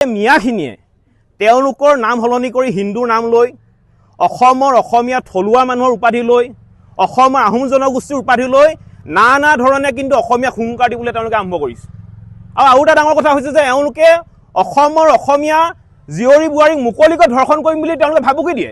মিয়াখিনিয়ে তেওঁলোকৰ নাম সলনি কৰি হিন্দুৰ নাম লৈ অসমৰ অসমীয়া থলুৱা মানুহৰ উপাধি লৈ অসমৰ আহোম জনগোষ্ঠীৰ উপাধি লৈ নানা ধৰণে কিন্তু অসমীয়া হুংকাৰ দিবলৈ তেওঁলোকে আৰম্ভ কৰিছে। আৰু এটা ডাঙৰ কথা হৈছে যে এওঁলোকে অসমৰ অসমীয়া জীয়ৰী বোৱাৰীক মুকলিকৈ ধৰ্ষণ কৰিম বুলি তেওঁলোকে ভাবুকি দিয়ে।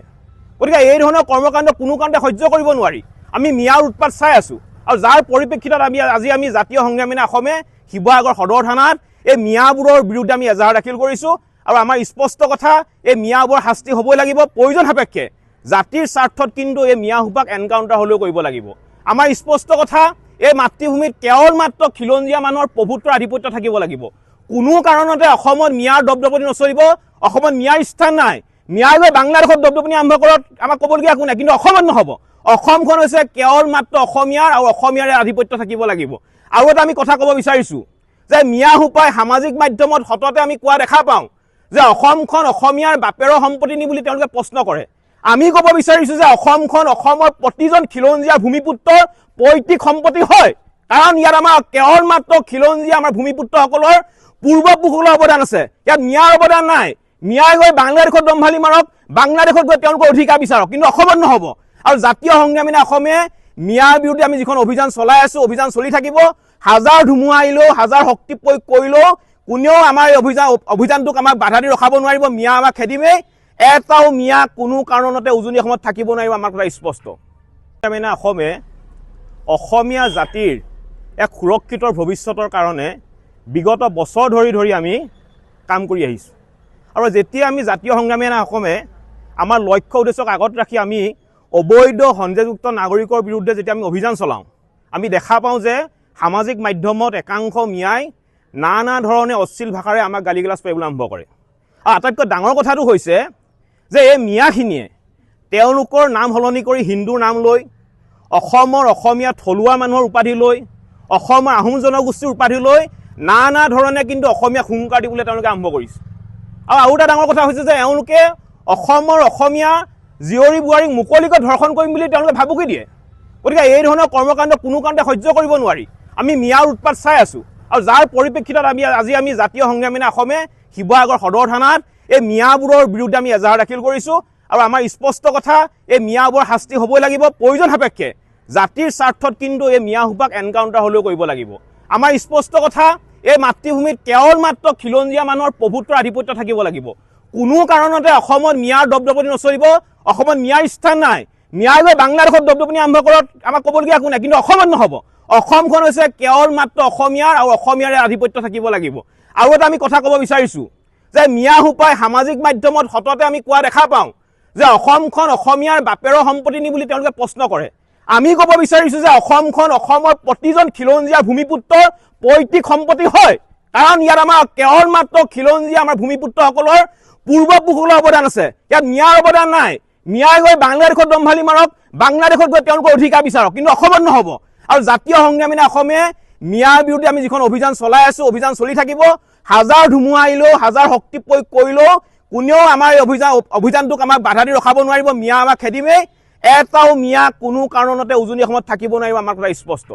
গতিকে এই ধৰণৰ কৰ্মকাণ্ড কোনো কাৰণতে সহ্য কৰিব নোৱাৰি। আমি মিয়াৰ উৎপাত চাই আছোঁ আৰু যাৰ পৰিপ্ৰেক্ষিতত আজি আমি জাতীয় সংগ্ৰামী অসমে শিৱসাগৰ সদৰ থানাত এই মিয়াবোৰৰ বিৰুদ্ধে আমি এজাহাৰ দাখিল কৰিছোঁ। আৰু আমাৰ স্পষ্ট কথা, এই মিয়াবোৰৰ শাস্তি হ'বই লাগিব। প্ৰয়োজন সাপেক্ষে জাতিৰ স্বাৰ্থত কিন্তু এই মিয়াসোপাক এনকাউণ্টাৰ হ'লেও কৰিব লাগিব। আমাৰ স্পষ্ট কথা, এই মাতৃভূমিত কেৱল মাত্ৰ খিলঞ্জীয়া মানুহৰ প্ৰভুত্ব আধিপত্য থাকিব লাগিব। কোনো কাৰণতে অসমত মিয়াৰ দপদপনি নচলিব। অসমত মিয়াৰ স্থান নাই। মিয়াই গৈ বাংলাদেশত দপদপনি আৰম্ভ কৰক, আমাক ক'বলগীয়া একো নাই, কিন্তু অসমত নহ'ব। অসমখন হৈছে কেৱল মাত্ৰ অসমীয়াৰ আৰু অসমীয়াৰে আধিপত্য থাকিব লাগিব। আৰু এটা আমি কথা ক'ব বিচাৰিছোঁ যে মিয়াসোপাই সামাজিক মাধ্যমত সততে আমি কোৱা দেখা পাওঁ যে অসমখন অসমীয়াৰ বাপেৰৰ সম্পত্তি নি বুলি তেওঁলোকে প্ৰশ্ন কৰে। আমি ক'ব বিচাৰিছোঁ যে অসমখন অসমৰ প্ৰতিজন খিলঞ্জীয়া ভূমিপুত্ৰৰ পৈতৃক সম্পত্তি হয়। কাৰণ ইয়াত আমাৰ কেৱল মাত্ৰ খিলঞ্জীয়া আমাৰ ভূমিপুত্ৰসকলৰ পূৰ্বপুৰুষসকলৰ অৱদান আছে, ইয়াত মিয়াৰ অৱদান নাই। মিয়াই গৈ বাংলাদেশত দম্ভালি মাৰক, বাংলাদেশত গৈ তেওঁলোকৰ অধিকাৰ বিচাৰক, কিন্তু অসমত নহ'ব। আৰু জাতীয় সংগ্ৰামী অসমে মিয়াৰ বিৰুদ্ধে আমি যিখন অভিযান চলাই আছোঁ, অভিযান চলি থাকিব। হাজাৰ ধুমুহা আহিলেও, হাজাৰ শক্তি প্ৰয়োগ কৰিলেও কোনেও আমাৰ এই অভিযানটোক আমাক বাধা দি ৰখাব নোৱাৰিব। মিয়া আমাক খেদিমেই। এটাও মিয়া কোনো কাৰণতে উজনি অসমত থাকিব নোৱাৰিব, আমাৰ কথা স্পষ্ট। অসমে অসমীয়া জাতিৰ এক সুৰক্ষিত ভৱিষ্যতৰ কাৰণে বিগত বছৰ ধৰি আমি কাম কৰি আহিছোঁ। আৰু যেতিয়া আমি জাতীয় সংগ্ৰামী অসমে আমাৰ লক্ষ্য উদ্দেশ্যক আগত ৰাখি আমি অবৈধ সন্দেহযুক্ত নাগৰিকৰ বিৰুদ্ধে যেতিয়া আমি অভিযান চলাওঁ, আমি দেখা পাওঁ যে সামাজিক মাধ্যমত একাংশ মিয়াই নানা ধৰণে অশ্লীল ভাষাৰে আমাক গালি গালাজ কৰিবলৈ আৰম্ভ কৰে। আৰু আটাইতকৈ ডাঙৰ কথাটো হৈছে যে এই মিয়াখিনিয়ে তেওঁলোকৰ নাম সলনি কৰি হিন্দুৰ নাম লৈ অসমৰ অসমীয়া থলুৱা মানুহৰ উপাধি লৈ অসমৰ আহোম জনগোষ্ঠীৰ উপাধি লৈ নানা ধৰণে কিন্তু অসমীয়া হুংকাৰ দিবলৈ তেওঁলোকে আৰম্ভ কৰিছে। আৰু এটা ডাঙৰ কথা হৈছে যে এওঁলোকে অসমৰ অসমীয়া জীয়ৰী বোৱাৰীক মুকলিকৈ ধৰ্ষণ কৰিম বুলি তেওঁলোকে ভাবুকি দিয়ে। গতিকে এই ধৰণৰ কৰ্মকাণ্ড কোনো কাৰণতে সহ্য কৰিব নোৱাৰি। আমি মিয়াৰ উৎপাত চাই আছোঁ আৰু যাৰ পৰিপ্ৰেক্ষিতত আজি আমি জাতীয় সংগ্ৰামী অসমে শিৱসাগৰ সদৰ থানাত এই মিয়াবোৰৰ বিৰুদ্ধে আমি এজাহাৰ দাখিল কৰিছোঁ। আৰু আমাৰ স্পষ্ট কথা, এই মিয়াবোৰৰ শাস্তি হ'বই লাগিব। প্ৰয়োজন সাপেক্ষে জাতিৰ স্বাৰ্থত কিন্তু এই মিয়াসোপাক এনকাউণ্টাৰ হ'লেও কৰিব লাগিব। আমাৰ স্পষ্ট কথা, এই মাতৃভূমিত কেৱল মাত্ৰ খিলঞ্জীয়া মানুহৰ প্ৰভুত্বৰ আধিপত্য থাকিব লাগিব। কোনো কাৰণতে অসমত মিয়াৰ দপদপনি নচলিব। অসমত মিয়াৰ স্থান নাই। মিয়াই গৈ বাংলাদেশত দপদপনি আৰম্ভ কৰক, আমাক ক'বলগীয়া একো নাই, কিন্তু অসমত নহ'ব। অসমখন হৈছে কেৱল মাত্ৰ অসমীয়াৰ আৰু অসমীয়াৰে আধিপত্য থাকিব লাগিব। আৰু এটা আমি কথা ক'ব বিচাৰিছোঁ যে মিয়াসোপাই সামাজিক মাধ্যমত সততে আমি কোৱা দেখা পাওঁ যে অসমখন অসমীয়াৰ বাপেৰৰ সম্পত্তি নি বুলি তেওঁলোকে প্ৰশ্ন কৰে। আমি ক'ব বিচাৰিছোঁ যে অসমখন অসমৰ প্ৰতিজন খিলঞ্জীয়া ভূমিপুত্ৰৰ পৈতৃক সম্পত্তি হয়। কাৰণ ইয়াত আমাৰ কেৱল মাত্ৰ খিলঞ্জীয়া আমাৰ ভূমিপুত্ৰসকলৰ পূৰ্বপুৰুষসকলৰ অৱদান আছে, ইয়াত মিয়াৰ অৱদান নাই। মিয়াই গৈ বাংলাদেশত দম্ভালি মাৰক, বাংলাদেশত গৈ তেওঁলোকৰ অধিকাৰ বিচাৰক, কিন্তু অসমত নহ'ব। আৰু জাতীয় সংগ্ৰামী অসমে মিয়াৰ বিৰুদ্ধে আমি যিখন অভিযান চলাই আছোঁ, অভিযান চলি থাকিব। হাজাৰ ধুমুহা আহিলেও, হাজাৰ শক্তি প্ৰয়োগ কৰিলেও কোনেও আমাৰ এই অভিযানটোক আমাক বাধা দি ৰখাব নোৱাৰিব। মিয়া আমাক খেদিমেই। এটাও মিয়া কোনো কাৰণতে উজনি অসমত থাকিব নোৱাৰিব, আমাৰ কথা স্পষ্ট।